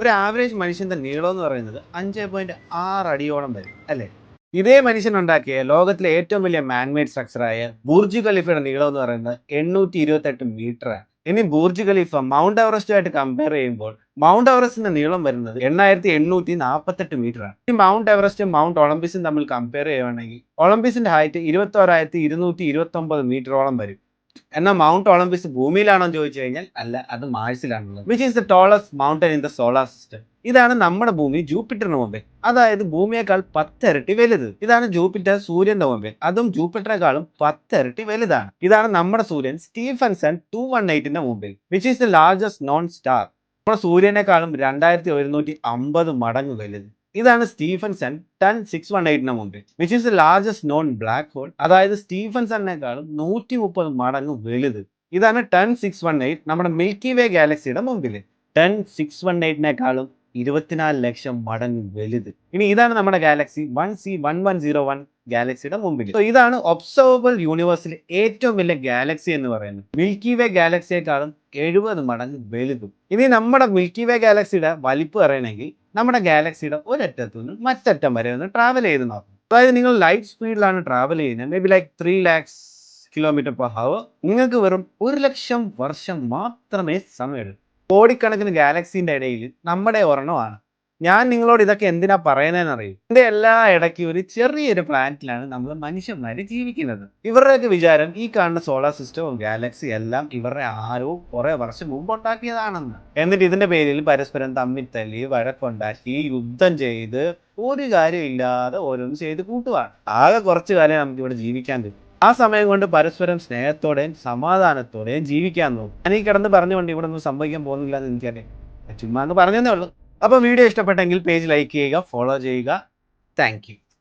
ഒരു ആവറേജ് മനുഷ്യന്റെ നീളം എന്ന് പറയുന്നത് 5.6 അടിയോളം വരും അല്ലേ? ഇതേ മനുഷ്യനുണ്ടാക്കിയ ലോകത്തിലെ ഏറ്റവും വലിയ മാൻമെയ്ഡ് സ്ട്രക്ചറായ ബുർജ് ഖലീഫയുടെ നീളം എന്ന് പറയുന്നത് 828 മീറ്ററാണ്. ഇനി ബുർജ് ഖലീഫ മൗണ്ട് എവറസ്റ്റുമായിട്ട് കമ്പയർ ചെയ്യുമ്പോൾ മൗണ്ട് എവറസ്റ്റിന്റെ നീളം വരുന്നത് 8,848 മീറ്ററാണ്. ഈ മൗണ്ട് എവറസ്റ്റും മൗണ്ട് ഒളിമ്പസും തമ്മിൽ കമ്പയർ ചെയ്യുകയാണെങ്കിൽ ഒളിമ്പസിന്റെ ഹൈറ്റ് 21,229 മീറ്ററോളം വരും. എന്നാൽ മൗണ്ട് ഒളിമ്പസ് ഭൂമിയിലാണോ എന്ന് ചോദിച്ചു കഴിഞ്ഞാൽ അല്ല, അത് മാഴ്സിലാണുള്ളത്. Which is the tallest mountain in the solar system. ഇതാണ് നമ്മുടെ ഭൂമി ജൂപ്പിറ്ററിന് മുമ്പിൽ, അതായത് ഭൂമിയേക്കാൾ 10 ഇരട്ടി വലുത്. ഇതാണ് ജൂപ്പിറ്റർ സൂര്യന്റെ മുമ്പിൽ, അതും ജൂപ്പിറ്ററേക്കാളും 10 ഇരട്ടി വലുതാണ്. ഇതാണ് നമ്മുടെ സൂര്യൻ സ്റ്റീഫൻസൺ 218ന്റെ മുമ്പിൽ, which is the largest non star. നമ്മുടെ സൂര്യനേക്കാളും 2150 മടങ്ങ് വലുത്. ഇതാണ് സ്റ്റീഫൻസൺ 10618ന്റെ മുമ്പിൽ, which is the largest non black hole, അതായത് സ്റ്റീഫൻസണിനേക്കാളും 130 മടങ്ങ് വലുത്. ഇതാണ് 10618 നമ്മുടെ മിൽക്കി വേ ഗാലക്സിയുടെ മുമ്പിൽ. 10618നേക്കാളും 24 ലക്ഷം മടങ്ങ് വലുത്. ഇനി ഇതാണ് നമ്മുടെ ഗാലക്സി 1C1101 ഗാലക്സിയുടെ മുമ്പിൽ. ഇതാണ് ഒബ്സർവബിൾ യൂണിവേഴ്സിലെ ഏറ്റവും വലിയ ഗാലക്സി എന്ന് പറയുന്നത്. മിൽക്കി വേ ഗാലക്സിയെക്കാളും 70 മടങ്ങ് വലുതും. ഇനി നമ്മുടെ മിൽക്കി വേ ഗാലക്സിയുടെ വലിപ്പ് പറയണമെങ്കിൽ നമ്മുടെ ഗാലക്സിയുടെ ഒരറ്റത്തു നിന്ന് മറ്ററ്റം വരെ ഒന്ന് ട്രാവൽ ചെയ്ത് നോക്കും. അതായത് നിങ്ങൾ ലൈറ്റ് സ്പീഡിലാണ് ട്രാവൽ ചെയ്യുന്നത്, may be like 3 lakhs km/h. നിങ്ങൾക്ക് വെറും 1,00,000 വർഷം മാത്രമേ സമയമുള്ളൂ. കോടിക്കണക്കിന് ഗാലക്സിന്റെ ഇടയിൽ നമ്മുടെ ഒരെണ്ണമാണ്. ഞാൻ നിങ്ങളോട് ഇതൊക്കെ എന്തിനാ പറയുന്നതെന്ന് അറിയും. ഇതിന്റെ എല്ലാ ഇടയ്ക്ക് ഒരു ചെറിയൊരു പ്ലാനറ്റിലാണ് നമ്മൾ മനുഷ്യന്മാര് ജീവിക്കുന്നത്. ഇവരുടെയൊക്കെ വിചാരം ഈ കാണുന്ന സോളാർ സിസ്റ്റവും ഗാലക്സി എല്ലാം ഇവരുടെ ആരോ കുറെ വർഷം മുമ്പ് ഉണ്ടാക്കിയതാണെന്ന്. എന്നിട്ട് ഇതിന്റെ പേരിൽ പരസ്പരം തമ്മിൽ തല്ലി വഴക്കുണ്ടാക്കി യുദ്ധം ചെയ്ത് ഒരു കാര്യമില്ലാതെ ഓരോന്നും ചെയ്ത് കൂട്ടുവാണ്. ആകെ കുറച്ചു കാലം നമുക്ക് ഇവിടെ ജീവിക്കാൻ പറ്റും. ആ സമയം കൊണ്ട് പരസ്പരം സ്നേഹത്തോടെയും സമാധാനത്തോടെയും ജീവിക്കാൻ നോക്കും. ഞാൻ ഈ കിടന്ന് പറഞ്ഞുകൊണ്ട് ഇവിടെ ഒന്നും സംഭവിക്കാൻ പോകുന്നില്ല എന്ന് എനിക്കറിയാം. ചുമ്മാ എന്ന് പറഞ്ഞതേ ഉള്ളൂ. അപ്പോൾ വീഡിയോ ഇഷ്ടപ്പെട്ടെങ്കിൽ പേജ് ലൈക്ക് ചെയ്യുക, ഫോളോ ചെയ്യുക. Thank you.